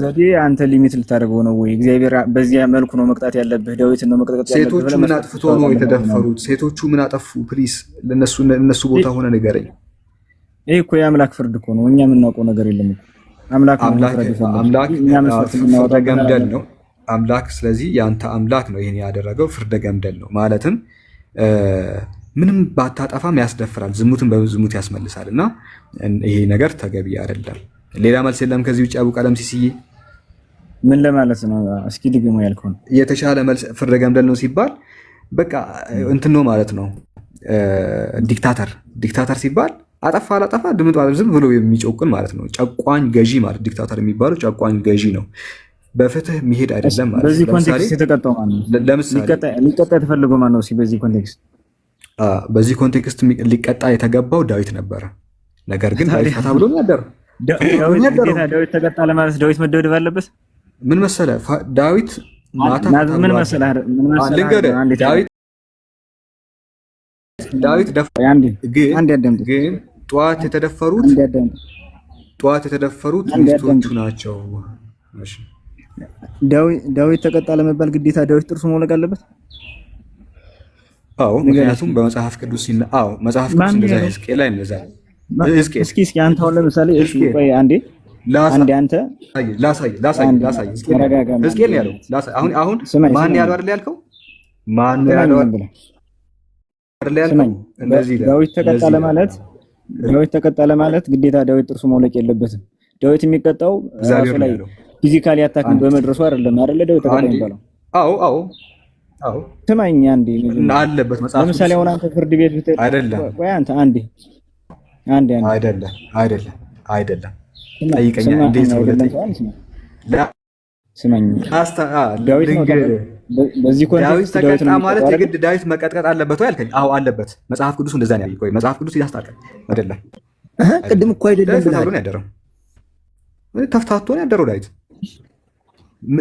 ዘዴ አንተ ሊሚት ልታደርገው ነው ወይ? እግዚአብሔር በዚያ መልኩ ነው መቅጣት ያለብህ፣ ዳዊት ነው መቅጣት ያለብህ። ሴቶቹ ምን አጥፍቶ ነው የተደፈሩት? ሴቶቹ ምን አጠፉ? ፕሊስ ለነሱ ቦታ ሆነ ንገረኝ። ይሄ እኮ የአምላክ ፍርድ እኮ ነው። እኛ የምናውቀው ነገር የለም እኮ አምላክ ፍርደ ገምደል ነው አምላክ። ስለዚህ ያንተ አምላክ ነው ይሄን ያደረገው፣ ፍርደ ገምደል ነው ማለትም ምንም ባታጠፋም ያስደፍራል፣ ዝሙትን በዝሙት ያስመልሳል። እና ይሄ ነገር ተገቢ አይደለም። ሌላ መልስ የለም ከዚህ ውጭ? አቡ ቀለምሲስዬ ምን ለማለት ነው? እስኪ ድግሞ ያልከው የተሻለ መልስ ፍርደ ገምደል ነው ሲባል በቃ እንትን ነው ማለት ነው። ዲክታተር ሲባል አጠፋ አላጠፋ ድምጥ ዝም ብሎ የሚጮቅን ማለት ነው። ጨቋኝ ገዢ ማለት ዲክታተር የሚባለው ጨቋኝ ገዢ ነው። በፍትህ መሄድ አይደለም ማለት ነው። በዚህ ኮንቴክስት የተቀጣው ማለት ነው። ለምሳሌ ሊቀጣ የተፈለገው ማለት ነው። በዚህ ኮንቴክስት ሊቀጣ የተገባው ዳዊት ነበረ። ነገር ግን ዳዊት ፈታ ብሎ ነው ያደረው። ዳዊት ተቀጣ ለማለት ዳዊት መደብደብ አለበት። ምን መሰለህ ዳዊት ማታ ምን መሰለህ ዳዊት ግን ጠዋት የተደፈሩት ሚስቶቹ ናቸው። እሺ ዳዊት ተቀጣ ለመባል ግዴታ ዳዊት ጥርሱ መውለቅ አለበት? አዎ፣ ምክንያቱም በመጽሐፍ ቅዱስ መጽሐፍ ቅዱስ እንደዛ ሕዝቅኤል ላይ እንደዛ እስኪ አንተ አሁን ለምሳሌ እሺ ቆይ አንዴ አንተ ላሳይ ሕዝቅኤል ያለው አሁን ማን ያለው አይደል ያልከው? ማን ያለው አይደል ያልከው? እንደዚህ ዳዊት ተቀጣ ለማለት ግዴታ ዳዊት ጥርሱ መውለቅ የለበትም። ዳዊት የሚቀጣው ራሱ ላይ ፊዚካሊ አታክ በመድረሱ አይደለም ዳዊት ተቀጣ የሚባለው። አዎ ስማኝ አንዴ አለበት መጽሐፍ። ለምሳሌ አሁን አንተ ፍርድ ቤት ብትሄድ አይደለም ወይ አንተ አንዴ አይደለም ጠይቀኛ እንዴት ነው ስማኝ ዳዊት በዚህ ኮንቴክስት ዳዊት ተቀጣ ማለት የግድ ዳዊት መቀጥቀጥ አለበት ወይ አልከኝ? አዎ አለበት። መጽሐፍ ቅዱስ እንደዛ ነው ያለው። መጽሐፍ ቅዱስ ያስታውቃል አይደለም? ቅድም እኮ አይደለም ተብሎ ነው ያደረው። ተፍታቶ ነው ያደረው ዳዊት።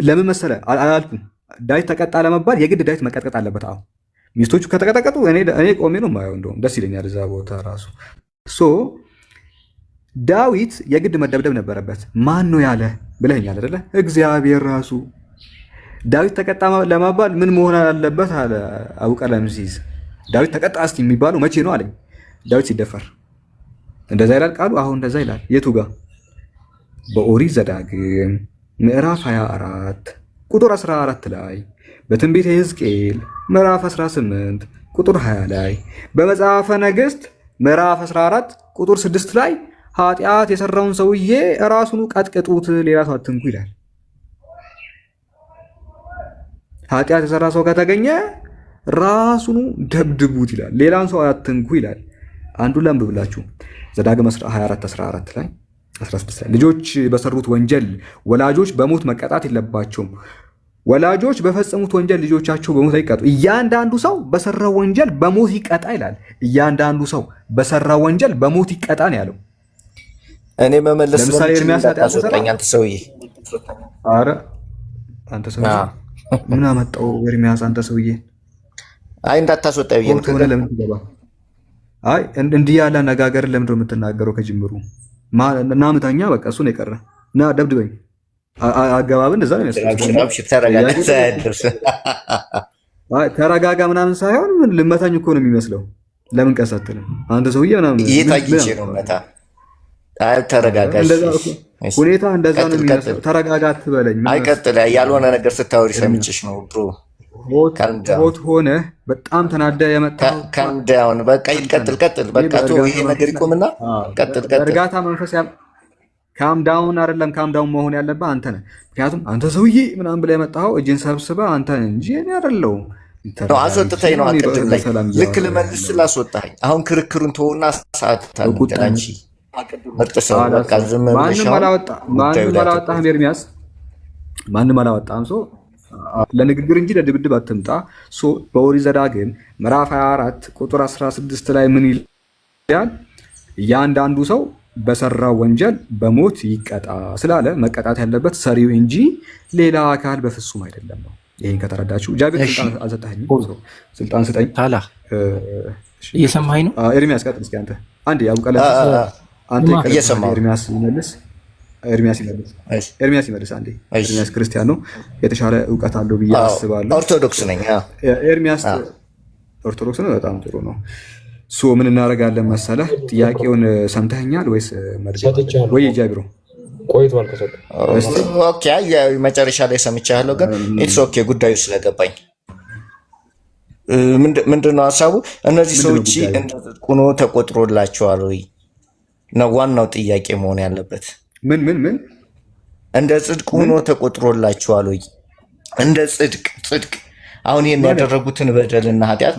ለምን መሰለህ አላልኩም? ዳዊት ተቀጣ ለመባል የግድ ዳዊት መቀጥቀጥ አለበት። አዎ ሚስቶቹ ከተቀጠቀጡ እኔ ቆሜ ነው የማየው። እንደውም ደስ ይለኛል እዛ ቦታ ራሱ። ዳዊት የግድ መደብደብ ነበረበት። ማን ነው ያለ ብለኸኛል አይደለ? እግዚአብሔር ራሱ። ዳዊት ተቀጣ ለመባል ምን መሆን አለበት አለ አቡ ቀለምሲስ። ዳዊት ተቀጣ እስቲ የሚባለው መቼ ነው አለኝ። ዳዊት ሲደፈር እንደዛ ይላል ቃሉ። አሁን እንደዛ ይላል። የቱ ጋር? በኦሪት ዘዳግም ምዕራፍ 24 ቁጥር 14 ላይ፣ በትንቢተ ሕዝቅኤል ምዕራፍ 18 ቁጥር 20 ላይ፣ በመጽሐፈ ነገሥት ምዕራፍ 14 ቁጥር 6 ላይ ኃጢአት የሰራውን ሰውዬ ራሱኑ ቀጥቅጡት፣ ሌላ ሰው አትንኩ ይላል። ኃጢአት የሰራ ሰው ከተገኘ ራሱኑ ደብድቡት ይላል፣ ሌላን ሰው አትንኩ ይላል። አንዱን ለምብላችሁ ዘዳግም 24 14 ላይ 16 ላይ ልጆች በሰሩት ወንጀል ወላጆች በሞት መቀጣት የለባቸውም። ወላጆች በፈጸሙት ወንጀል ልጆቻቸው በሞት ይቀጡ፣ እያንዳንዱ ሰው በሰራው ወንጀል በሞት ይቀጣ ይላል። እያንዳንዱ ሰው በሰራው ወንጀል በሞት ይቀጣ ነው ያለው። እኔ መመለስ ለምሳሌ ኤርሚያስ አስወጣኝ። አንተ ሰውዬ፣ ኧረ አንተ ሰውዬ ምን አመጣው? ኤርሚያስ አንተ ሰውዬ፣ አይ እንዳታስወጣ ብዬ ነው። ለምን ትገባ? አይ እንዲህ ያለ አነጋገር ለምን ነው የምትናገረው? ከጅምሩ ናምታኛ በቃ እሱ ነው የቀረ። ና ደብድበኝ። አገባብን እንደዛ ነው ተረጋጋ ምናምን ሳይሆን ምን ልመታኝ እኮ ነው የሚመስለው። ለምን ቀሳትልም አንተ ሰውዬ ምናምን እየታየች ነው መታ። አይ ተረጋጋ። ሁኔታ እንደዛ ነው የሚመስለው። ተረጋጋ አትበለኝ። አይቀጥል ያልሆነ ነገር ስታወሪ ሰምቼሽ ነው ብሮ። ሆት ሆነ በጣም ተናዳ የመጣው ካምዳውን በቃ ይቀጥል። በቃ ይሄ ነገር ይቆምና ቀጥል። እርጋታ መንፈስ ካምዳውን አይደለም ካምዳውን መሆን ያለብህ አንተ ነህ። ምክንያቱም አንተ ሰውዬ ምናምን ብለህ የመጣኸው እጅን ሰብስበህ አንተ እንጂ እኔ አይደለሁም። አስወጥተኸኝ ነው አቀድም ላይ ልክ ልመልስ ስላስወጣኸኝ። አሁን ክርክሩን ተውና ሰዓት ታንቺ ምርጥ ሰው በቃ ዝም ብለሽ ማንም አላወጣህም ኤርሚያስ፣ ማንም አላወጣህም። ለንግግር እንጂ ለድብድብ አትምጣ። በኦሪት ዘዳግም ምዕራፍ 24 ቁጥር 16 ላይ ምን ይላል? እያንዳንዱ ሰው በሰራው ወንጀል በሞት ይቀጣ ስላለ መቀጣት ያለበት ሰሪው እንጂ ሌላ አካል በፍጹም አይደለም ነው። ይህን ከተረዳችሁ ጃቢር ስልጣን አልሰጠኸኝም። ስልጣን ስጠኝ። እየሰማኸኝ ነው? ኤርሚያስ ቀጥል እስኪ አንተ አንዴ ያውቀለ አንተ ኤርሚያስ ይመልስ። ኤርሚያስ ይመልስ አንዴ። ኤርሚያስ ክርስቲያን ነው፣ የተሻለ እውቀት አለው ብዬ አስባለሁ። ኦርቶዶክስ ነኝ። ኤርሚያስ ኦርቶዶክስ ነው። በጣም ጥሩ ነው። ምን እናደርጋለን መሰለህ? ጥያቄውን ሰምተኸኛል ወይስ ወይ ጃቢሮ? ቆይቷል ከሰጠ። ኦኬ፣ መጨረሻ ላይ ሰምቻለሁ፣ ግን ኢትስ ኦኬ። ጉዳዩ ስለገባኝ ምንድነው ሀሳቡ? እነዚህ ሰዎች እንደ ጽድቅ ሆኖ ተቆጥሮላቸዋል ወይ ነው ዋናው ጥያቄ መሆን ያለበት። ምን እንደ ጽድቅ ሆኖ ተቆጥሮላቸዋል ወይ? እንደ ጽድቅ አሁን ይሄን ያደረጉትን በደልና ኃጢአት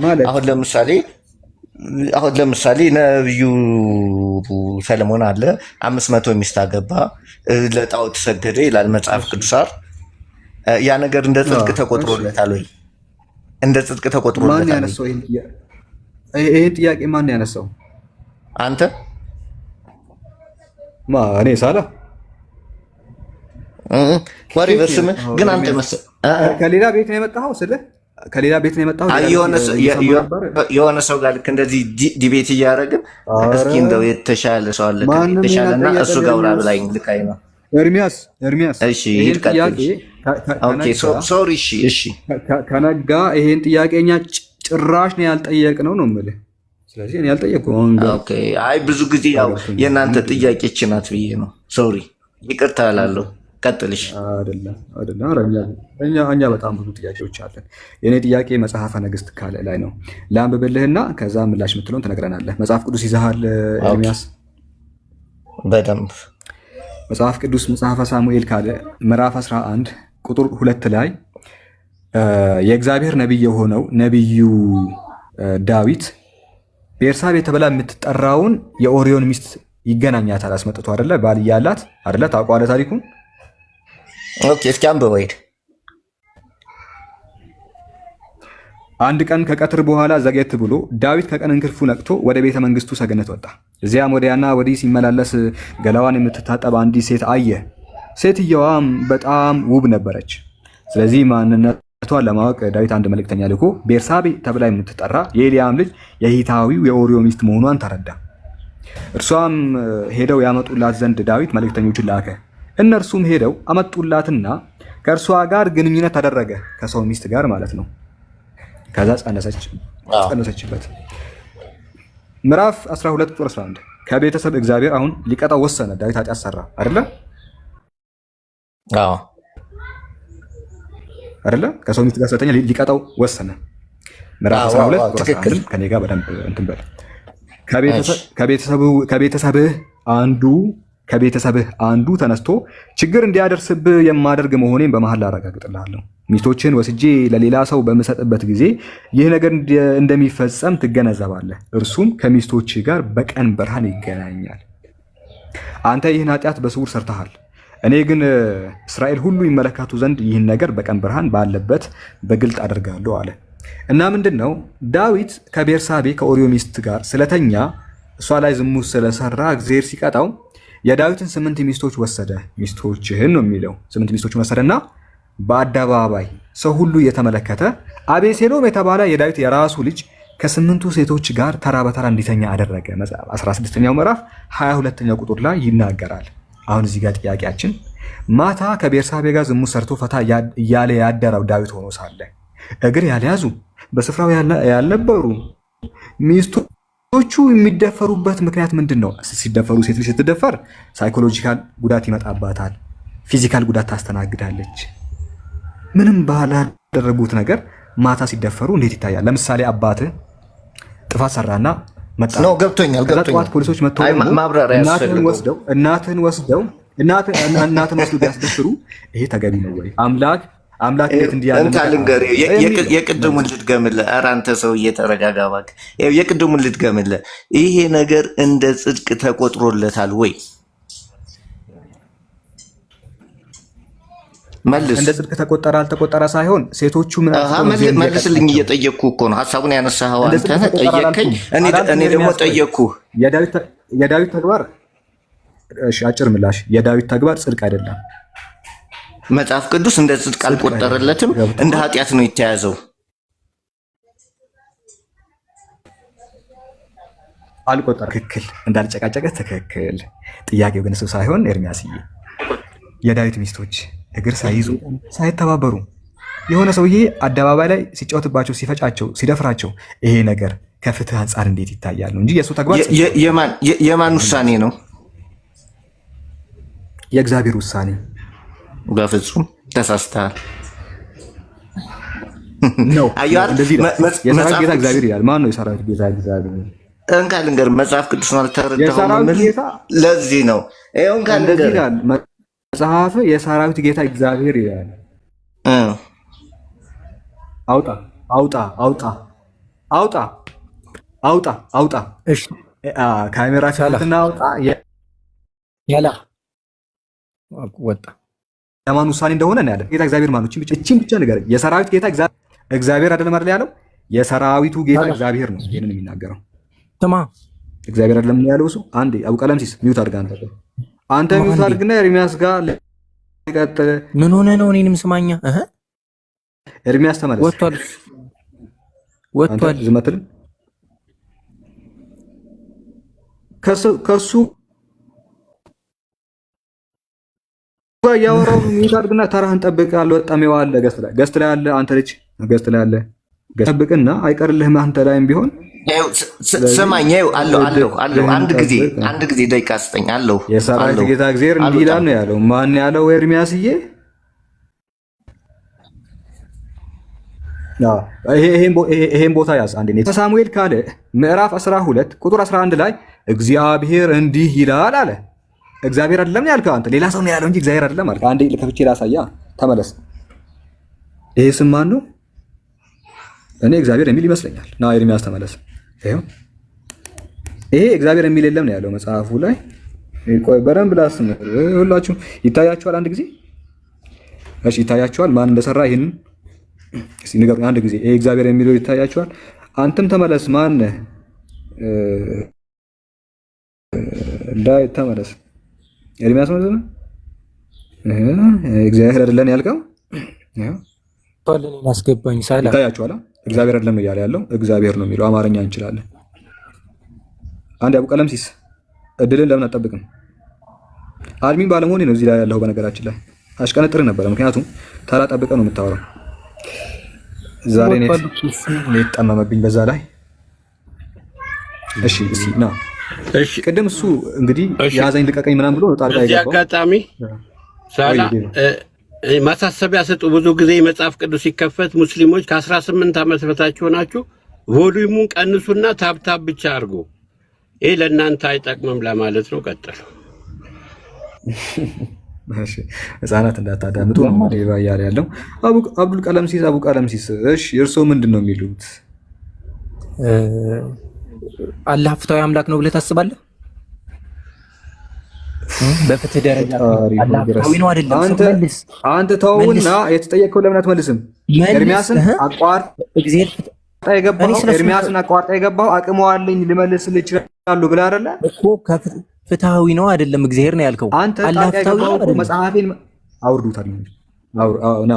አሁን ለምሳሌ ነብዩ ሰለሞን አለ 500 ሚስት አገባ፣ ለጣዖት ሰገደ ይላል መጽሐፍ ቅዱሳር። ያ ነገር እንደ ጽድቅ ተቆጥሮለታል ወይ? እንደ ጽድቅ ተቆጥሮለታል? ማን ያነሳው ይሄን ጥያቄ? ማን ያነሳው? አንተ? እኔ ሳላ ወሬ በስም ግን አንተ ከሌላ ቤት ነው የመጣኸው ስልህ ከሌላ ቤት ነው የመጣው። የሆነ ሰው ጋር ልክ እንደዚህ ዲቤት እያደረግን እስኪ እንደው የተሻለ ሰው አለ የተሻለና እሱ ጋር አውራ ብላኝ ልካይ ነው ኤርሚያስ። እሺ ሂድ ቀጥል። ኦኬ ሶሪ። እሺ ከነጋ ይሄን ጥያቄኛ ጭራሽ ነው ያልጠየቅነው ነው የምልህ። ስለዚህ እኔ ያልጠየቅኩ። ኦኬ አይ ብዙ ጊዜ ያው የእናንተ ጥያቄች ናት ብዬ ነው። ሶሪ ይቅርታ እላለሁ። ቀጥልሽ። እኛ በጣም ብዙ ጥያቄዎች አለን። የኔ ጥያቄ መጽሐፈ ነገሥት ካለ ላይ ነው። ላንብብልህና ከዛ ምላሽ የምትለውን ትነግረናለህ። መጽሐፍ ቅዱስ ይዘሃል ኤርሚያስ? በደንብ መጽሐፍ ቅዱስ መጽሐፈ ሳሙኤል ካለ ምዕራፍ 11 ቁጥር 2 ላይ የእግዚአብሔር ነቢይ የሆነው ነቢዩ ዳዊት ቤርሳቤ ተብላ የምትጠራውን የኦሪዮን ሚስት ይገናኛታል አስመጥቶ አይደለ? ባል እያላት አይደለ? ታውቀዋለህ ታሪኩን? ኦኬ እስኪ አንብበው ሂድ። አንድ ቀን ከቀትር በኋላ ዘጌት ብሎ ዳዊት ከቀን እንቅልፉ ነቅቶ ወደ ቤተ መንግስቱ ሰገነት ወጣ። እዚያም ወዲያና ወዲህ ሲመላለስ ገላዋን የምትታጠብ አንዲት ሴት አየ። ሴትየዋም በጣም ውብ ነበረች። ስለዚህ ማንነቷን ለማወቅ ዳዊት አንድ መልእክተኛ ልኮ ቤርሳቤ ተብላ የምትጠራ የኤልያም ልጅ የሂታዊው የኦሪዮ ሚስት መሆኗን ተረዳ። እርሷም ሄደው ያመጡላት ዘንድ ዳዊት መልእክተኞችን ላከ። እነርሱም ሄደው አመጡላትና ከእርሷ ጋር ግንኙነት አደረገ፣ ከሰው ሚስት ጋር ማለት ነው። ከዛ ጸነሰችበት። ምዕራፍ 12 ቁጥር 11 ከቤተሰብ እግዚአብሔር አሁን ሊቀጣው ወሰነ። ዳዊት ኃጢአት ሰራ አይደለ? አይደለ? ከሰው ሚስት ጋር ስለተኛ ሊቀጣው ወሰነ። ምዕራፍ 12 ቁጥር 11 ከኔ ጋር በደንብ እንትን በል። ከቤተሰብህ አንዱ ተነስቶ ችግር እንዲያደርስብህ የማደርግ መሆኔን በመሐላ አረጋግጥልሃለሁ። ሚስቶችን ወስጄ ለሌላ ሰው በምሰጥበት ጊዜ ይህ ነገር እንደሚፈጸም ትገነዘባለህ። እርሱም ከሚስቶች ጋር በቀን ብርሃን ይገናኛል። አንተ ይህን ኃጢአት በስውር ሰርተሃል። እኔ ግን እስራኤል ሁሉ ይመለከቱ ዘንድ ይህን ነገር በቀን ብርሃን ባለበት በግልጥ አደርጋለሁ አለ እና ምንድን ነው ዳዊት ከቤርሳቤ ከኦሪዮ ሚስት ጋር ስለተኛ እሷ ላይ ዝሙት ስለሰራ እግዚአብሔር ሲቀጣው የዳዊትን 8 ሚስቶች ወሰደ። ሚስቶችህን ነው የሚለው። 8 ሚስቶችን ወሰደና በአደባባይ ሰው ሁሉ እየተመለከተ አቤሴሎም የተባለ የዳዊት የራሱ ልጅ ከ8ቱ ሴቶች ጋር ተራ በተራ እንዲተኛ አደረገ። 16ኛው ምዕራፍ 22ኛው ቁጥር ላይ ይናገራል። አሁን እዚህ ጋር ጥያቄያችን ማታ ከቤርሳቤ ጋር ዝሙት ሰርቶ ፈታ እያለ ያደረው ዳዊት ሆኖ ሳለ እግር ያልያዙ በስፍራው ያልነበሩ ሚስቶቹ የሚደፈሩበት ምክንያት ምንድን ነው? ሲደፈሩ ሴት ልጅ ስትደፈር ሳይኮሎጂካል ጉዳት ይመጣባታል፣ ፊዚካል ጉዳት ታስተናግዳለች። ምንም ባላደረጉት ነገር ማታ ሲደፈሩ እንዴት ይታያል? ለምሳሌ አባትህ ጥፋት ሰራና መጣ ነው ገብቶኛል። ጠዋት ፖሊሶች መጥተው እናትህን ወስደው ቢያስደፍሩ ይሄ ተገቢ ነው ወይ? አምላክ እንዴት እንዲያለ ልንገርህ፣ የቅድሙን ልድገምልህ። ኧረ አንተ ሰውዬ ተረጋጋ እባክህ። የቅድሙን ልድገምልህ። ይሄ ነገር እንደ ጽድቅ ተቆጥሮለታል ወይ? መልስ። እንደ ጽድቅ ተቆጠረ አልተቆጠረ ሳይሆን ሴቶቹ ምን መልስልኝ። እየጠየቅኩህ እኮ ነው። ሀሳቡን ያነሳኸው አንተ ጠየቅከኝ፣ እኔ ደግሞ ጠየቅኩህ። የዳዊት ተግባር አጭር ምላሽ፣ የዳዊት ተግባር ጽድቅ አይደለም። መጽሐፍ ቅዱስ እንደ ጽድቅ አልቆጠረለትም፣ እንደ ኃጢአት ነው የተያዘው። አልቆጠረ ትክክል፣ እንዳልጨቃጨቀ ትክክል። ጥያቄው ግን እሱ ሳይሆን ኤርሚያስዬ የዳዊት ሚስቶች እግር ሳይዙ ሳይተባበሩ የሆነ ሰውዬ አደባባይ ላይ ሲጫወትባቸው፣ ሲፈጫቸው፣ ሲደፍራቸው ይሄ ነገር ከፍትህ አንጻር እንዴት ይታያል ነው እንጂ የእሱ ተግባር የማን ውሳኔ ነው? የእግዚአብሔር ውሳኔ። በፍጹም ተሳስተሃል ነው። የሰራዊት ጌታ እግዚአብሔር ይላል። ማን ነው የሰራዊት ጌታ እግዚአብሔር? እንካ ልንገር፣ መጽሐፍ ቅዱስ ነው አልተረዳሁም። ለዚህ ነው እንካ ልንገር፣ መጽሐፍ የሰራዊት ጌታ እግዚአብሔር ይላል። አውጣ አውጣ አውጣ አውጣ አውጣ አውጣ። እሺ ካሜራ ካለትና አውጣ። ያላ ወጣ። ለማን ውሳኔ እንደሆነ ነው ያለ ጌታ እግዚአብሔር ማን ነው? እቺን ብቻ ነገር የሰራዊት ጌታ እግዚአብሔር አይደለም አይደል ያለው? የሰራዊቱ ጌታ እግዚአብሔር ነው ይሄንን የሚናገረው። ተማ እግዚአብሔር አይደለም ያለው እሱ። አንዴ አቡ ቀለምሲስ ሚውት አድርጋ አንተ ሚውት አድርግና ኤርሚያስ ጋር ለቀጥል። ምን ሆነ ነው? እኔንም ስማኛ ኤርሚያስ ተመለስ። ወጥቷል። ዝም አትልም? ከሱ ጋር ያወራው ሚውት አድርግና ተራህን ጠብቅ። አልወጣም። ይዋል ገስት ላይ አለ። አንተ ልጅ ገስት ላይ አለ። ጠብቅና አይቀርልህም። አንተ ላይም ቢሆን ስማኝ። አለሁ አንድ ጊዜ ደቂቃ ስጠኝ። አለሁ የሰራዊት ጌታ እግዚአብሔር እንዲህ ይላል ነው ያለው። ማን ያለው? ኤርሚያስዬ። ይሄን ቦታ ያዝ አንዴ። ሳሙኤል ካለ ምዕራፍ 12 ቁጥር 11 ላይ እግዚአብሔር እንዲህ ይላል አለ። እግዚአብሔር አይደለም ያልከው አንተ፣ ሌላ ሰው ነው ያለው እንጂ እግዚአብሔር አይደለም አልከው። አንዴ ከፍቼ ላሳያ። ተመለስ። ይሄ ስም ማን ነው? እኔ እግዚአብሔር የሚል ይመስለኛል። ና ኤርሚያስ ተመለስ። ይሄ እግዚአብሔር የሚል የለም ነው ያለው መጽሐፉ ላይ። ቆይ በደንብ ላስም። ሁላችሁ ይታያችኋል? አንድ ጊዜ እሺ፣ ይታያችኋል ማን እንደሰራ ይሄን እስኪ ንገሩኝ አንድ ጊዜ። ይሄ እግዚአብሔር የሚለው ይታያችኋል? አንተም ተመለስ። ማን ዳዊት ተመለስ። ኤርሚያስ ማለት ነው። እግዚአብሔር አይደለም ያልከው አስገባኝ። ሳላ ይታያችኋል? እግዚአብሔር አይደለም እያለ ያለው እግዚአብሔር ነው የሚለው አማርኛ እንችላለን። አንድ አቡ ቀለምሲስ እድልን ለምን አትጠብቅም? አድሚን ባለመሆኔ ነው እዚህ ላይ ያለው። በነገራችን ላይ አሽቀነጥር ነበር፣ ምክንያቱም ተራ ጠብቀ ነው የምታወራው። ዛሬ ነው ጠመመብኝ በዛ ላይ። እሺ ና እሺ። ቅድም እሱ እንግዲህ ያዘኝ ልቀቀኝ ምናምን ብሎ ጣልቃ ይገባው። እዚህ አጋጣሚ ሳላ ማሳሰቢያ ስጡ። ብዙ ጊዜ መጽሐፍ ቅዱስ ሲከፈት ሙስሊሞች ከ18 ዓመት በታች ሆናችሁ ቮሊዩሙን ቀንሱና ታብታብ ብቻ አድርጉ። ይሄ ለእናንተ አይጠቅምም ለማለት ነው። ቀጥሉ። እሺ ህፃናት እንዳታዳምጡ ነው እያለ ያለው አብዱል ቀለምሲስ። አቡ ቀለምሲስ እሺ፣ እርስዎ ምንድን ነው የሚሉት? አላህ ፍትሃዊ አምላክ ነው ብለህ ታስባለህ? በፍትህ ደረጃ አላህ ፍትሃዊ ነው አይደለም? አንተ ተውና የተጠየቀው ለምን አትመልስም? ኤርሚያስን አቋርጣ የገባው አቅመዋለኝ ልመልስልህ እችላለሁ ብለህ አይደለ እኮ? ፍትሃዊ ነው አይደለም? እግዚአብሔር ነው ያልከው። አላህ ፍትሃዊ ነው አይደለም? መጽሐፌን አውርዱታል።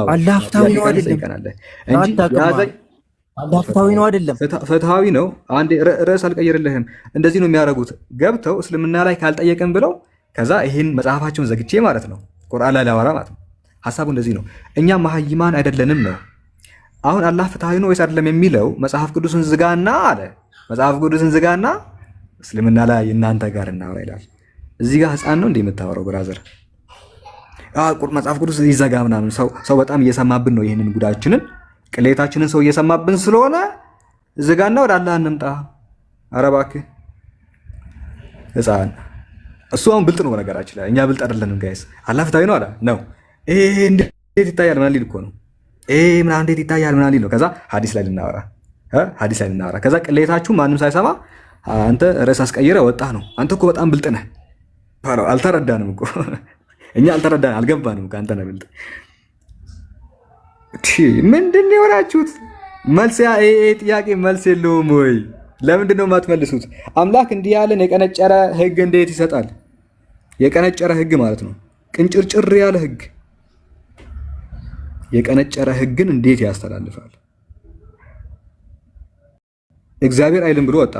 አላህ ፍትሃዊ ነው አይደለም? አላህ ፍትሃዊ ነው አይደለም? ፍትሃዊ ነው። አንዴ ርዕስ አልቀይርልህም። እንደዚህ ነው የሚያደርጉት። ገብተው እስልምና ላይ ካልጠየቅን ብለው ከዛ ይህን መጽሐፋቸውን ዘግቼ ማለት ነው ቁርአን ላይ ላወራ ማለት ነው። ሀሳቡ እንደዚህ ነው። እኛ መሀይማን አይደለንም ነው። አሁን አላህ ፍትሃዊ ነው ወይስ አይደለም የሚለው መጽሐፍ ቅዱስን ዝጋና አለ። መጽሐፍ ቅዱስን ዝጋና እስልምና ላይ እናንተ ጋር እናወራ ይላል። እዚህ ጋር ህፃን ነው እንደ የምታወራው ብራዘር። መጽሐፍ ቅዱስ ይዘጋ ምናምን። ሰው በጣም እየሰማብን ነው። ይህንን ጉዳችንን ቅሌታችንን ሰው እየሰማብን ስለሆነ ዝጋና ወደ አላህ እንምጣ። ኧረ እባክህ ህፃን። እሱ አሁን ብልጥ ነው በነገራችን ላይ። እኛ ብልጥ አይደለንም ጋይስ። አላህ ፍትሃዊ ነው አለ ነው። ይሄ እንዴት ይታያል ምናምን ሊል እኮ ነው። ምናምን እንዴት ይታያል ምናምን ሊል ነው። ከዛ ሐዲስ ላይ ልናወራ ከዛ ቅሌታችሁ ማንም ሳይሰማ አንተ ርዕስ አስቀይረ ወጣ ነው። አንተ እኮ በጣም ብልጥ ነህ። አልተረዳንም እኮ እኛ አልተረዳንም፣ አልገባንም። አንተ ነህ ብልጥ። ምንድን ነው የሆናችሁት? መልስ ጥያቄ መልስ የለውም ወይ? ለምንድን ነው የማትመልሱት? አምላክ እንዲህ ያለን የቀነጨረ ህግ እንዴት ይሰጣል? የቀነጨረ ህግ ማለት ነው ቅንጭርጭር ያለ ህግ። የቀነጨረ ህግን እንዴት ያስተላልፋል? እግዚአብሔር አይልም ብሎ ወጣ።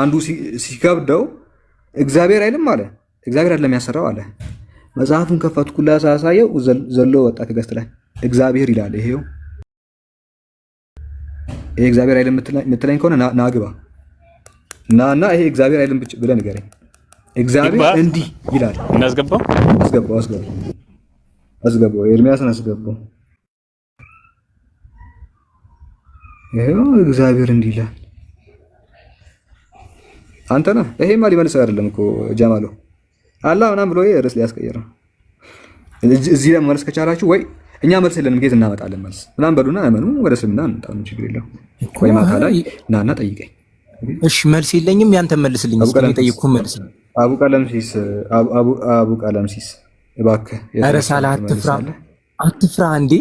አንዱ ሲከብደው እግዚአብሔር አይልም አለ። እግዚአብሔር አይደለም ያሰራው አለ። መጽሐፉን ከፈትኩላ ሳሳየው ዘሎ ወጣ ከገስት ላይ እግዚአብሔር ይላል። ይሄው ይሄ እግዚአብሔር አይደለም የምትለኝ ከሆነ ናግባ እና ይሄ እግዚአብሔር አይደለም ብለህ ንገረኝ። እግዚአብሔር እንዲህ ይላል። አስገባው ኤርሚያስን አስገባው። ይሄው እግዚአብሔር እንዲህ ይላል። አንተ ነህ። ይሄማ ሊመልስ አይደለም እኮ ጀማሉ አላህ ምናምን ብሎ ርዕስ ሊያስቀይር ነው። እዚህ ላይ መልስ ከቻላችሁ ወይ እኛ መልስ የለንም ጌት እናመጣለን መልስ ምናምን በሉና እመኑ፣ ወደ እስልምና እንጣው ነው ችግር የለውም። ወይ ማታ ላይ ናና ጠይቀኝ። እሺ መልስ የለኝም፣ ያንተ መልስልኝ። እስኪ ጠይቁ መልስ። አቡ ቀለምሲስ እባክህ ኧረ ሳላ አትፍራ እንዴ!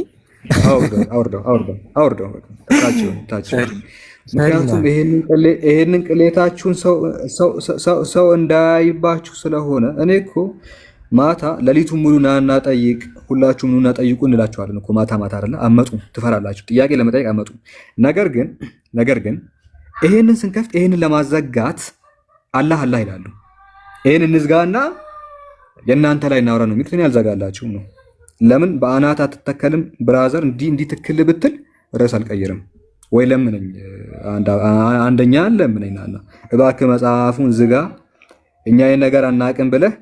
አውርደው ታችሁ። ምክንያቱም ይሄንን ቅሌታችሁን ሰው እንዳያይባችሁ ስለሆነ እኔ እኮ ማታ ሌሊቱን ሙሉ ናና ጠይቅ፣ ሁላችሁም ኑና ጠይቁ እንላችኋለን እኮ ማታ አይደለ? አመጡ ትፈራላችሁ፣ ጥያቄ ለመጠየቅ አመጡ። ነገር ግን ይሄንን ስንከፍት ይሄንን ለማዘጋት አላህ ይላሉ። ይሄን እንዝጋና የእናንተ ላይ እናውራ ነው የሚሉት። እኔ አልዘጋላችሁም ነው። ለምን በአናት አትተከልም ብራዘር? እንዲህ ትክል ብትል ርዕስ አልቀይርም ወይ ለምነኝ፣ አንደኛ ለምነኝ ናና እባክህ መጽሐፉን ዝጋ፣ እኛ ይሄን ነገር አናቅም ብለህ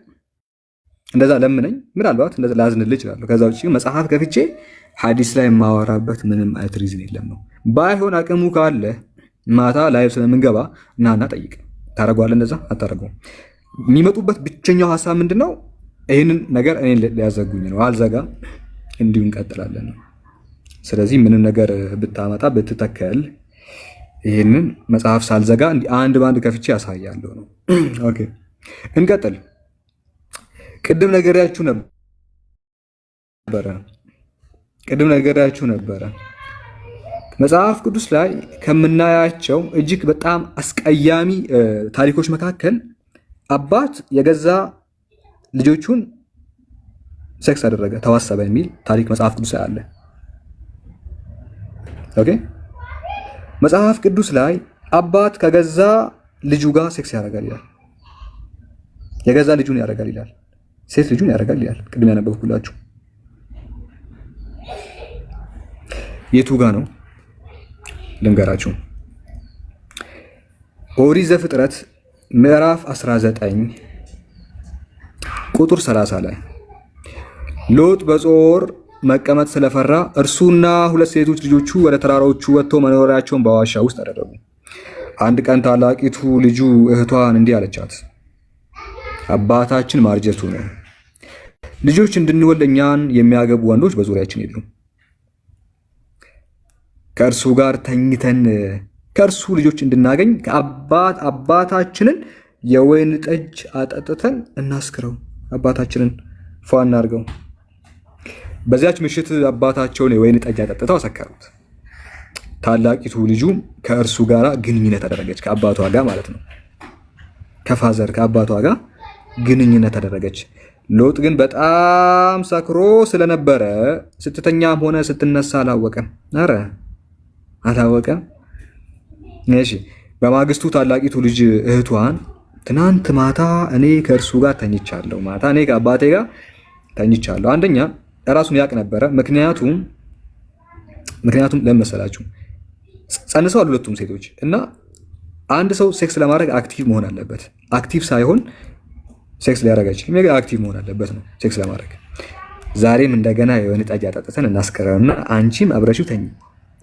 እንደዛ ለምነኝ። ምናልባት እንደዛ ላዝንልህ እችላለሁ። ከዛ ውጪ መጽሐፍ ከፍቼ ሐዲስ ላይ የማወራበት ምንም አይነት ሪዝን የለም ነው። ባይሆን አቅሙ ካለ ማታ ላይቭ ስለምንገባ ናና ጠይቅ። ታረጋዋለህ? እንደዛ አታረገውም። የሚመጡበት ብቸኛው ሐሳብ ምንድነው? ይህንን ነገር እኔ ሊያዘጉኝ ነው። አልዘጋም፣ እንዲሁ እንቀጥላለን ነው። ስለዚህ ምንም ነገር ብታመጣ ብትተከል ይህንን መጽሐፍ ሳልዘጋ አንድ ባንድ ከፍቼ ያሳያለሁ ነው። ኦኬ እንቀጥል። ቅድም ነገራችሁ ነበረ መጽሐፍ ቅዱስ ላይ ከምናያቸው እጅግ በጣም አስቀያሚ ታሪኮች መካከል አባት የገዛ ልጆቹን ሴክስ አደረገ፣ ተዋሰበ የሚል ታሪክ መጽሐፍ ቅዱስ ላይ አለ። ኦኬ መጽሐፍ ቅዱስ ላይ አባት ከገዛ ልጁ ጋር ሴክስ ያደርጋል ይላል። የገዛ ልጁን ያደርጋል ይላል። ሴት ልጁን ያደርጋል ይላል። ቅድም ያነበብኩላችሁ የቱ ጋ ነው ልንገራችሁ። ኦሪት ዘፍጥረት ምዕራፍ 19 ቁጥር 30 ላይ ሎጥ በጾር መቀመጥ ስለፈራ እርሱና ሁለት ሴቶች ልጆቹ ወደ ተራራዎቹ ወጥተው መኖሪያቸውን በዋሻ ውስጥ አደረጉ። አንድ ቀን ታላቂቱ ልጁ እህቷን እንዲህ አለቻት፣ አባታችን ማርጀቱ ነው፣ ልጆች እንድንወልድ እኛን የሚያገቡ ወንዶች በዙሪያችን የሉም። ከእርሱ ጋር ተኝተን ከእርሱ ልጆች እንድናገኝ አባታችንን የወይን ጠጅ አጠጥተን እናስክረው፣ አባታችንን ፏ እናድርገው። በዚያች ምሽት አባታቸውን የወይን ጠጅ አጠጥተው አሰከሩት። ታላቂቱ ልጁ ከእርሱ ጋር ግንኙነት አደረገች፣ ከአባቷ ጋር ማለት ነው። ከአባቷ ጋር ግንኙነት አደረገች። ሎጥ ግን በጣም ሰክሮ ስለነበረ ስትተኛም ሆነ ስትነሳ አላወቀም። አላወቀም። እሺ በማግስቱ ታላቂቱ ልጅ እህቷን ትናንት ማታ እኔ ከእርሱ ጋር ተኝቻለሁ፣ ማታ እኔ ከአባቴ ጋር ተኝቻለሁ። አንደኛ ራሱን ያቅ ነበረ። ምክንያቱም ለምን መሰላችሁ? ጸንሰዋል ሁለቱም ሴቶች እና አንድ ሰው ሴክስ ለማድረግ አክቲቭ መሆን አለበት። አክቲቭ ሳይሆን ሴክስ ሊያደርግ አይችልም። አክቲቭ መሆን አለበት ነው ሴክስ ለማድረግ። ዛሬም እንደገና የወይን ጠጅ አጠጥተን እናስከረውና አንቺም አብረሽው ተኝ፣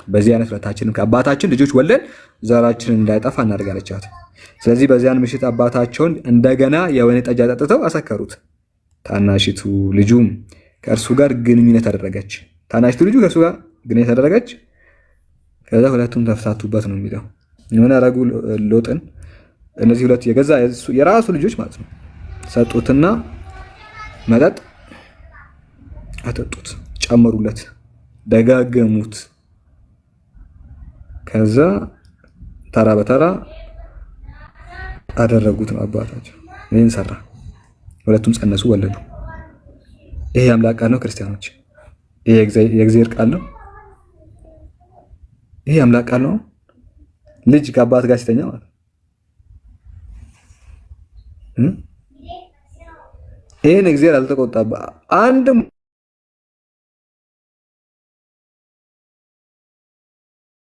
በዚህ አይነት ሁለታችንም ከአባታችን ልጆች ወለን ዘራችንን እንዳይጠፋ እናደርጋለቻት። ስለዚህ በዚያን ምሽት አባታቸውን እንደገና የወይን ጠጅ አጠጥተው አሰከሩት። ታናሽቱ ልጁም ከእርሱ ጋር ግንኙነት አደረገች። ታናሽቱ ልጁ ከእርሱ ጋር ግንኙነት አደረገች። ከዛ ሁለቱም ተፍታቱበት ነው የሚለው። ምን ያደረጉ ሎጥን? እነዚህ ሁለት የገዛ የራሱ ልጆች ማለት ነው ሰጡትና መጠጥ አጠጡት፣ ጨመሩለት፣ ደጋገሙት። ከዛ ተራ በተራ አደረጉት ነው አባታቸው። ይህን ሰራ። ሁለቱም ጸነሱ፣ ወለዱ። ይሄ አምላክ ቃል ነው ክርስቲያኖች። ይሄ የእግዚአብሔር ቃል ነው። ይሄ አምላክ ቃል ነው። ልጅ ከአባት ጋር ሲተኛ ማለት ይሄን እግዚአብሔር አልተቆጣበት። አንድም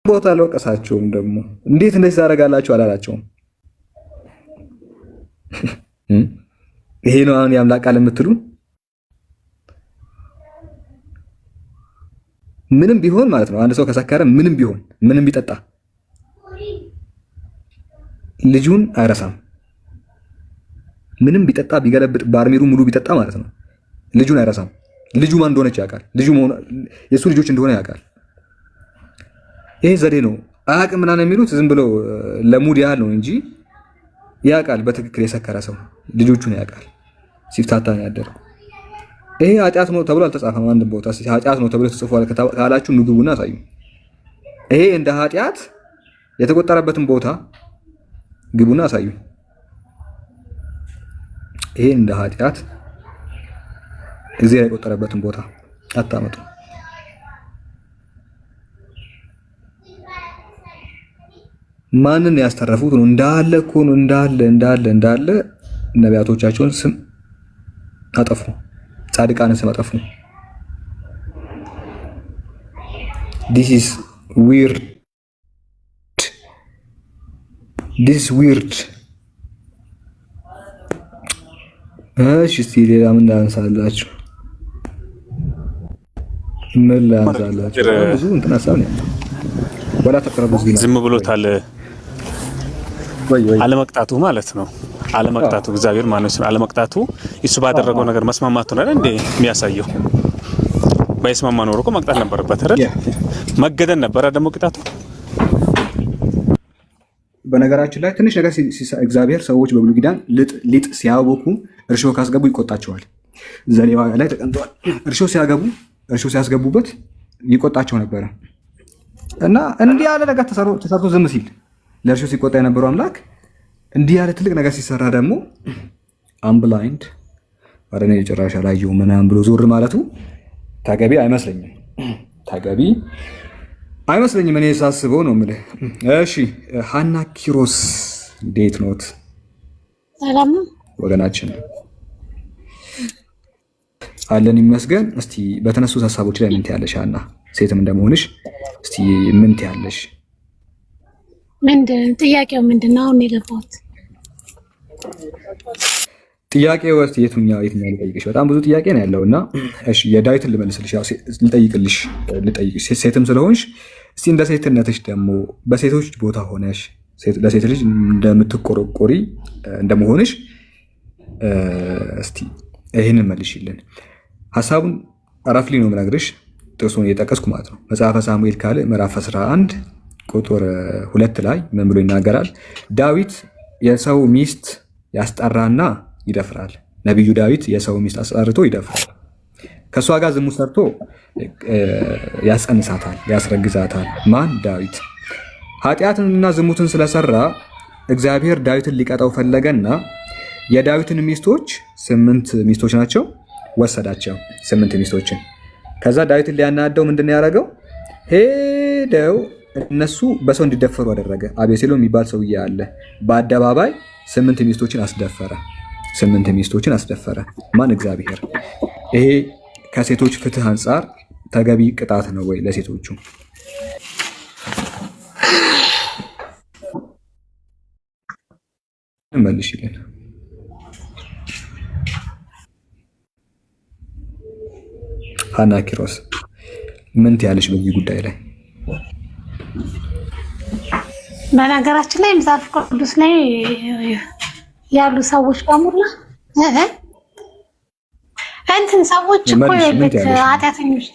ቦታ አልወቀሳቸውም። ደግሞ እንዴት እንደዚህ ታደርጋላችሁ አላላቸውም። ይሄ ነው አሁን የአምላክ ቃል የምትሉ ምንም ቢሆን ማለት ነው። አንድ ሰው ከሰከረ ምንም ቢሆን ምንም ቢጠጣ ልጁን አይረሳም። ምንም ቢጠጣ ቢገለብጥ ባርሜሩ ሙሉ ቢጠጣ ማለት ነው ልጁን አይረሳም። ልጁ ማን እንደሆነች ያውቃል። ልጁ የሱ ልጆች እንደሆነ ያውቃል። ይሄ ዘዴ ነው። አያውቅም ምናምን የሚሉት ዝም ብለው ለሙድ ያህል ነው እንጂ ያውቃል። በትክክል የሰከረ ሰው ልጆቹን ያውቃል። ሲፍታታ ነው ያደረው። ይሄ ኃጢአት ነው ተብሎ አልተጻፈም። አንድ ቦታ ኃጢአት ነው ተብሎ ተጽፏል ካላችሁ ምግቡና አሳዩ። ይሄ እንደ ኃጢአት የተቆጠረበትን ቦታ ግቡና አሳዩ። ይሄ እንደ ኃጢአት እግዚአብሔር የቆጠረበትን ቦታ አታመጡ። ማንን ያስተረፉት ነው? እንዳለ እኮ ነው። እንዳለ ነቢያቶቻቸውን ስም አጠፉ። ጻድቃንን ስም አጠፉ። this is weird እሺ እስቲ ሌላ ምን ላንሳላችሁ? ብዙ እንትን ሀሳብ ነው ያለው። ወላ ተቀረቡ ዝም ብሎታል። አለመቅጣቱ ማለት ነው። አለመቅጣቱ እግዚአብሔር ማለት ነው። አለመቅጣቱ እሱ ባደረገው ነገር መስማማቱ ነው እንዴ የሚያሳየው። ባይስማማ ኖሮ እኮ መቅጣት ነበረበት አይደል? መገደል ነበረ ደግሞ ቅጣቱ። በነገራችን ላይ ትንሽ ነገር እግዚአብሔር ሰዎች በብሉይ ኪዳን ሊጥ ሲያቦኩ እርሾ ካስገቡ ይቆጣቸዋል። ዘሌዋውያን ላይ ተቀምጧል። እርሾ ሲያስገቡበት ይቆጣቸው ነበረ እና እንዲህ ያለ ነገር ተሰርቶ ዝም ሲል ለእርሾ ሲቆጣ የነበረው አምላክ እንዲህ ያለ ትልቅ ነገር ሲሰራ ደግሞ አምብላይንድ ወደኔ ጭራሽ አላየሁም ምናምን ብሎ ዞር ማለቱ ተገቢ አይመስለኝም። እኔ ሳስበው ነው የምልህ። እሺ ሀና ኪሮስ እንዴት ኖት? ሰላም ወገናችን አለን ይመስገን። እስቲ በተነሱት ሀሳቦች ላይ ምን ትያለሽ ሀና? ሴትም እንደመሆንሽ እስቲ ምን ትያለሽ? ጥያቄው ምንድን ነው? አሁን የገባሁት ጥያቄው ወስቲ የትኛው ልጠይቅሽ? በጣም ብዙ ጥያቄ ነው ያለው እና እሺ የዳዊትን ልመልስልሽ፣ ያው ልጠይቅልሽ ሴትም ስለሆንሽ እስቲ እንደ ሴትነትሽ ደግሞ በሴቶች ቦታ ሆነሽ ለሴት ልጅ እንደምትቆረቆሪ እንደመሆንሽ እስቲ ይህንን መልሽልን። ሀሳቡን ረፍሊ ነው የምነግርሽ፣ ጥቅሱን እየጠቀስኩ ማለት ነው። መጽሐፈ ሳሙኤል ካልዕ ምዕራፍ 11 ቁጥር 2 ላይ ምን ብሎ ይናገራል? ዳዊት የሰው ሚስት ያስጠራና ይደፍራል። ነቢዩ ዳዊት የሰው ሚስት አስጠርቶ ይደፍራል። ከእሷ ጋር ዝሙት ሰርቶ ያስጸንሳታል፣ ያስረግዛታል። ማን? ዳዊት። ኃጢአትንና ዝሙትን ስለሰራ እግዚአብሔር ዳዊትን ሊቀጣው ፈለገና የዳዊትን ሚስቶች 8 ሚስቶች ናቸው ወሰዳቸው፣ 8 ሚስቶችን። ከዛ ዳዊትን ሊያናደው ምንድን ያደረገው? ሄደው እነሱ በሰው እንዲደፈሩ አደረገ። አቤሴሎም የሚባል ሰውዬ አለ። በአደባባይ 8 ሚስቶችን አስደፈረ። 8 ሚስቶችን አስደፈረ። ማን? እግዚአብሔር። ይሄ ከሴቶች ፍትህ አንጻር ተገቢ ቅጣት ነው ወይ ለሴቶቹ? መልሽልን። ሀና ኪሮስ ምን ትያለሽ በዚህ ጉዳይ ላይ? በነገራችን ላይ መጽሐፍ ቅዱስ ላይ ያሉ ሰዎች በሙላ እንትን ሰዎች እኮ ኃጢአተኞች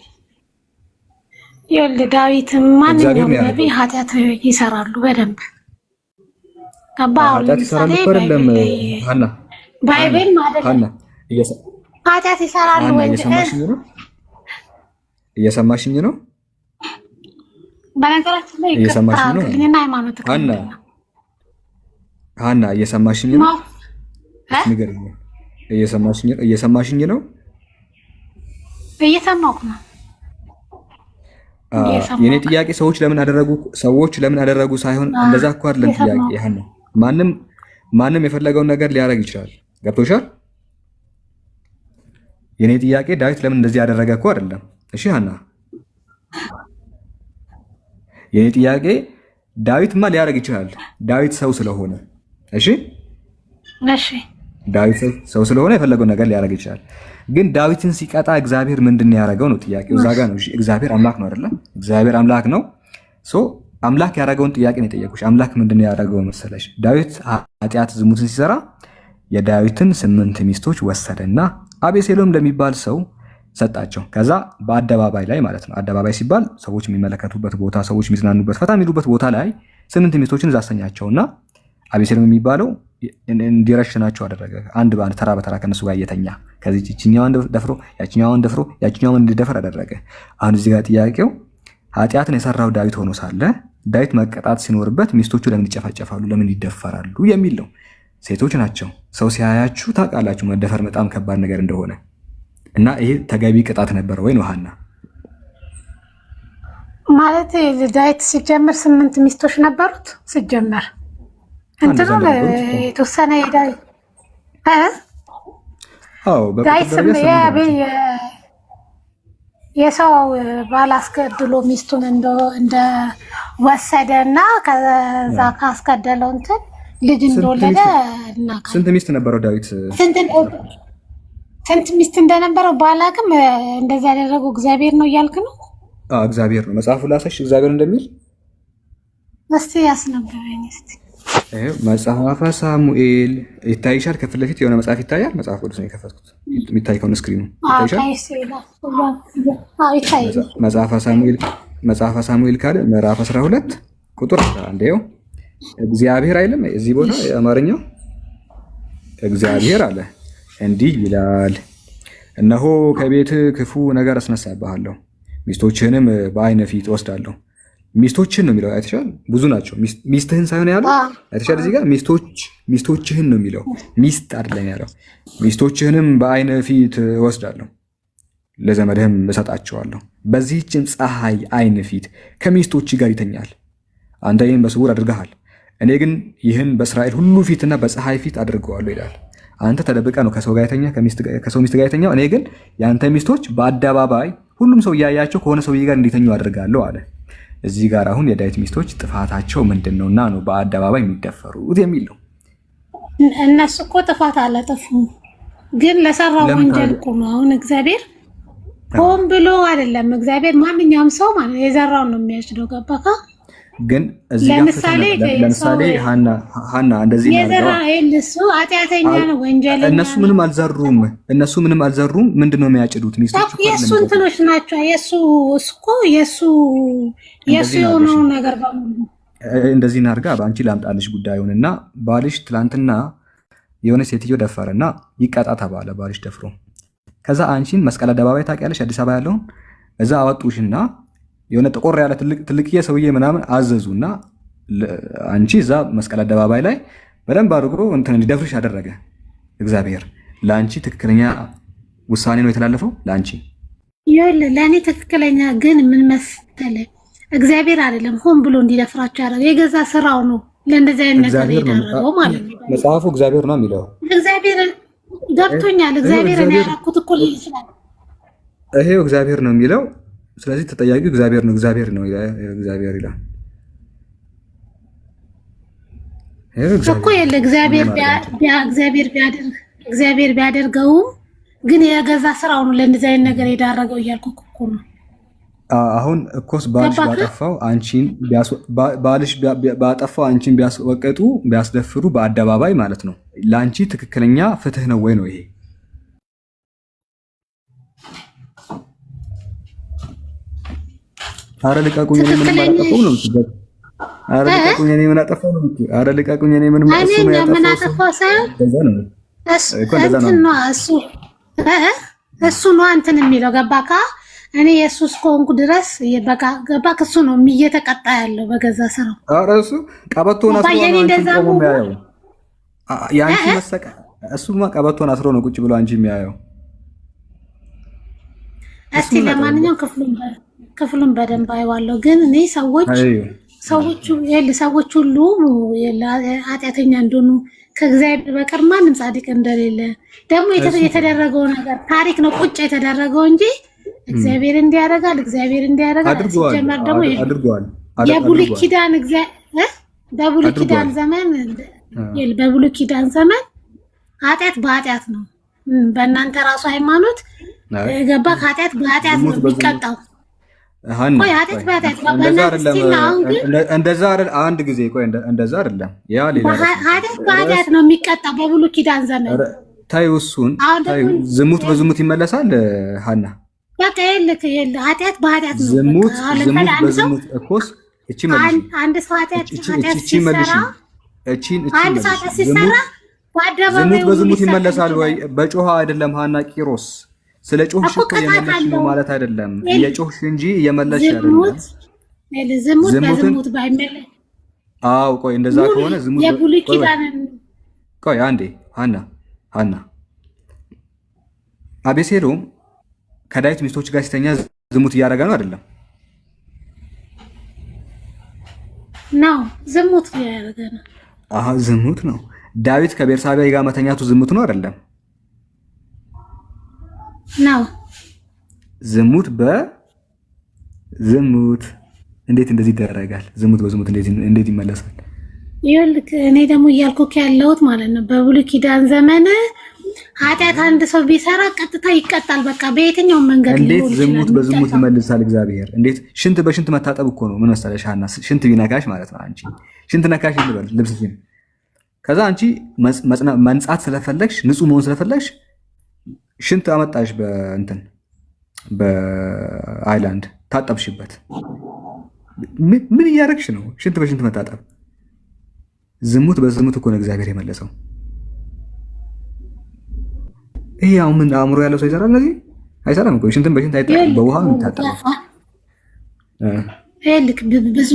ዳዊት ማንኛውም ነቢይ ኃጢአት ይሰራሉ በደንብ ገባ። ባይብል ማለት ኃጢአት ይሰራሉ ወይ? እየሰማሽኝ ነው? በነገራችን ላይ ይከታተልና ሃይማኖት ሀና እየሰማሽኝ ነው? ንገሪኝ። እየሰማሽኝ ነው? እየሰማሁ ነው። የኔ ጥያቄ ሰዎች ለምን አደረጉ ሳይሆን እንደዛ እኮ አይደለም ጥያቄ። ሀና ማንም የፈለገውን ነገር ሊያደርግ ይችላል። ገብቶሻል? የኔ ጥያቄ ዳዊት ለምን እንደዚህ ያደረገ እኮ አይደለም። እሺ ሀና፣ የኔ ጥያቄ ዳዊትማ ሊያደርግ ይችላል፣ ዳዊት ሰው ስለሆነ። እሺ ዳዊት ሰው ስለሆነ የፈለገውን ነገር ሊያደርግ ይችላል። ግን ዳዊትን ሲቀጣ እግዚአብሔር ምንድን ነው ያደረገው ነው ጥያቄው። እዛ ጋ ነው። እግዚአብሔር አምላክ ነው አይደለ? እግዚአብሔር አምላክ ነው። አምላክ ያደረገውን ጥያቄ ነው የጠየቁሽ። አምላክ ምንድን ነው ያደረገው መሰለሽ? ዳዊት ኃጢአት ዝሙትን ሲሰራ የዳዊትን 8 ሚስቶች ወሰደና አቤሴሎም ለሚባል ሰው ሰጣቸው። ከዛ በአደባባይ ላይ ማለት ነው። አደባባይ ሲባል ሰዎች የሚመለከቱበት ቦታ፣ ሰዎች የሚዝናኑበት፣ ፈታ የሚሉበት ቦታ ላይ 8 ሚስቶችን እዛ አሰኛቸውና አቤሴሎም የሚባለው እንዲረሽናቸው አደረገ። አንድ በአንድ ተራ በተራ ከነሱ ጋር እየተኛ ከዚህ ችኛዋን ደፍሮ ያችኛዋን ደፍሮ ያችኛዋን እንዲደፈር አደረገ። አሁን እዚህ ጋር ጥያቄው ኃጢአትን የሰራው ዳዊት ሆኖ ሳለ ዳዊት መቀጣት ሲኖርበት ሚስቶቹ ለምን ይጨፋጨፋሉ? ለምን ይደፈራሉ? የሚል ነው። ሴቶች ናቸው። ሰው ሲያያችሁ ታውቃላችሁ መደፈር በጣም ከባድ ነገር እንደሆነ እና ይሄ ተገቢ ቅጣት ነበረ ወይ ነው ሀና? ማለት ዳዊት ሲጀምር 8 ሚስቶች ነበሩት ሲጀምር እንትኑ የተወሰነ ዳዊት የሰው ባል አስገድሎ ሚስቱን እንደወሰደ እና ከዛ ካስገደለው እንትን ልጅ እንደወለደ እናውቃለን። ስንት ሚስት ነበረው ዳዊት? ስንት ሚስት እንደነበረው ባላቅም እንደዛ ያደረገው እግዚአብሔር ነው እያልክ ነው? እግዚአብሔር ነው። መጽሐፉ ላሳሽ እግዚአብሔር እንደሚል እስቲ ያስነበበኝ እስቲ መጽሐፈ ሳሙኤል ይታይሻል። ከፊት ለፊት የሆነ መጽሐፍ ይታያል። መጽሐፍ ቅዱስ ነው የከፈትኩት። የሚታይ ከሆነ ስክሪኑ ይታይሻል። መጽሐፈ ሳሙኤል ካለ ምዕራፍ 12 ቁጥር 1 እግዚአብሔር አይልም እዚህ ቦታ የአማርኛው እግዚአብሔር አለ እንዲህ ይላል፣ እነሆ ከቤት ክፉ ነገር አስነሳብሃለሁ፣ ሚስቶችህንም በዓይነ ፊት ወስዳለሁ። ሚስቶችህን ነው የሚለው አይተሻል። ብዙ ናቸው። ሚስትህን ሳይሆን ያለው አይተሻል። እዚህ ጋር ሚስቶችህን ነው የሚለው፣ ሚስት አይደለም ያለው። ሚስቶችህንም በዓይነ ፊት ወስዳለሁ፣ ለዘመድህም እሰጣቸዋለሁ። በዚህችም ፀሐይ ዓይን ፊት ከሚስቶች ጋር ይተኛል። አንተ ይህን በስውር አድርገሃል፣ እኔ ግን ይህን በእስራኤል ሁሉ ፊትና በፀሐይ ፊት አድርገዋለሁ ይላል። አንተ ተደብቀ ነው ከሰው ጋር የተኛ ከሰው ሚስት ጋር የተኛው፣ እኔ ግን የአንተ ሚስቶች በአደባባይ ሁሉም ሰው እያያቸው ከሆነ ሰውዬ ጋር እንዲተኙ አድርጋለሁ አለ። እዚህ ጋር አሁን የዳዊት ሚስቶች ጥፋታቸው ምንድን ነው እና ነው በአደባባይ የሚደፈሩት የሚል ነው። እነሱ እኮ ጥፋት አላጠፉም፣ ግን ለሰራው ወንጀል እኮ ነው። አሁን እግዚአብሔር ሆን ብሎ አይደለም። እግዚአብሔር ማንኛውም ሰው ማለት የዘራውን ነው የሚያጭደው። ገባካ? ግን እዚህ ጋር ለምሳሌ ሀና እንደዚህ እሱ ኃጢአተኛ ነው፣ ወንጀለኛ። እነሱ ምንም አልዘሩም። ምንድነው የሚያጭዱት? ሚስቶች የሱ እንትኖች ናቸው። የሱ የሆነው ነገር በሙሉ እንደዚህ እናድርጋ። በአንቺ ላምጣልሽ ጉዳዩንና ባልሽ ትላንትና የሆነ ሴትዮ ደፈረና ይቀጣ ተባለ። ባልሽ ደፍሮ ከዛ አንቺን መስቀል አደባባይ ታውቂያለሽ? አዲስ አበባ ያለውን እዛ አወጡሽና የሆነ ጥቆር ያለ ትልቅዬ ሰውዬ ምናምን አዘዙና አንቺ እዛ መስቀል አደባባይ ላይ በደንብ አድርጎ እንትን እንዲደፍርሽ አደረገ። እግዚአብሔር ለአንቺ ትክክለኛ ውሳኔ ነው የተላለፈው ለአንቺ። ይኸውልህ ለእኔ ትክክለኛ ግን ምን መሰለህ፣ እግዚአብሔር አይደለም ሆን ብሎ እንዲደፍራቸው ያደረገው፣ የገዛ ስራው ነው ለእንደዚህ አይነት ነገር ያደረገው ማለት ነው። መጽሐፉ እግዚአብሔር ነው የሚለው። እግዚአብሔር ገብቶኛል። እግዚአብሔር እኔ ያደረኩት እኮ ሊል ይችላል። ይሄው እግዚአብሔር ነው የሚለው። ስለዚህ ተጠያቂው እግዚአብሔር ነው። እግዚአብሔር ይላል እኮ የለ እግዚአብሔር ቢያደርገውም ግን የገዛ ስራው ነው ለእንደዚህ አይነት ነገር የዳረገው እያልኩ እኮ ነው። አሁን እኮስ ባልሽ ባጠፋው አንቺን ቢያስወቀጡ ቢያስደፍሩ በአደባባይ ማለት ነው ለአንቺ ትክክለኛ ፍትህ ነው ወይ ነው ይሄ? አረ ልቀቁኝ፣ እኔ ምንም አላጠፋሁም ነው የምትለው። አረ ልቀቁኝ፣ እኔ ምን አጠፋሁ ነው የምትለው። አረ ልቀቁኝ፣ እኔ ምንም አጠፋሁ ሳይሆን እሱ ነው እንትን የሚለው ገባካ? እኔ የእሱ እስከሆንኩ ድረስ በቃ ገባክ? እሱ ነው እየተቀጣ ያለው በገዛ ስራው። አረ እሱ ቀበቶን አስሮ ነው አንቺን ቆሞ የሚያየው። ያንቺ መሰቀ እሱማ ቀበቶን አስሮ ነው ቁጭ ብሎ አንቺ የሚያየው። እስቲ ለማንኛውም ክፍሉን በደንብ አይዋለሁ። ግን እኔ ሰዎች ሁሉ ኃጢአተኛ እንደሆኑ ከእግዚአብሔር በቀር ማንም ጻድቅ እንደሌለ ደግሞ የተደረገው ነገር ታሪክ ነው ቁጭ የተደረገው እንጂ እግዚአብሔር እንዲያደርጋል እግዚአብሔር እንዲያደርጋል ሲጀመር ደግሞ የብሉይ ኪዳን በብሉይ ኪዳን ዘመን በብሉይ ኪዳን ዘመን ኃጢአት በኃጢአት ነው። በእናንተ ራሱ ሃይማኖት ገባ ኃጢአት በኃጢአት ነው የሚቀጣው። ቆይ ኃጢአት በኃጢአት እንደዛ አይደል? አንድ ጊዜ ቆይ እንደዛ አይደለም። ያ ሌላ ኃጢአት በኃጢአት ነው የሚቀጣው በብሉይ ኪዳን ዘመን። ታዩ እሱን ታዩ። ዝሙት በዝሙት ይመለሳል ሀና። በቃ ይልክ ኃጢአት በኃጢአት ነው። ዝሙት በዝሙት እኮስ እቺ መልሽ አንድ ሰው ኃጢአት ሲሰራ አንድ ሰው ሲሰራ ዝሙት በዝሙት ይመለሳል ወይ? በጮሃ አይደለም ሀና ቂሮስ ስለ ጮህሽ እኮ የመለስሽ ነው ማለት አይደለም። የጮህሽ እንጂ የመለስሽ አይደለም። ዝሙት በዝሙት ባይመለስ አው ቆይ እንደዛ ከሆነ ዝሙት የብሉይ ኪዳንን ቆይ አንዴ ሀና አቤሴሎም ከዳዊት ሚስቶች ጋር ሲተኛ ዝሙት እያደረገ ነው አይደለም? ነው ዝሙት እያደረገ ነው። ዝሙት ነው። ዳዊት ከቤርሳቤ ጋር መተኛቱ ዝሙት ነው አይደለም? ነው። ዝሙት በዝሙት እንዴት እንደዚህ ይደረጋል? ዝሙት በዝሙት እንዴት ይመለሳል? ይኸውልህ እኔ ደግሞ እያልኩህ ያለሁት ማለት ነው በብሉይ ኪዳን ዘመን ኃጢአት አንድ ሰው ቢሰራ ቀጥታ ይቀጣል። በቃ በየትኛውም መንገድ እንዴት ዝሙት በዝሙት ይመልሳል እግዚአብሔር? እንዴት ሽንት በሽንት መታጠብ እኮ ነው። ምን መሰለሽ ሀና፣ ሽንት ቢነካሽ ማለት ነው አንቺ ሽንት ነካሽ እንበል ልብስሽን፣ ከዛ አንቺ መንጻት ስለፈለግሽ ንጹህ መሆን ስለፈለግሽ ሽንት አመጣሽ በአይላንድ ታጠብሽበት። ምን እያደረግሽ ነው? ሽንት በሽንት መታጠብ። ዝሙት በዝሙት እኮ ነው እግዚአብሔር የመለሰው። ይሄ አሁን ምን አእምሮ ያለው ሰው ይሰራል? እነዚህ አይሰራም እኮ ሽንትን በሽንት አይታጠብም፣ በውሃ ነው የሚታጠበው። ልክ ብዙ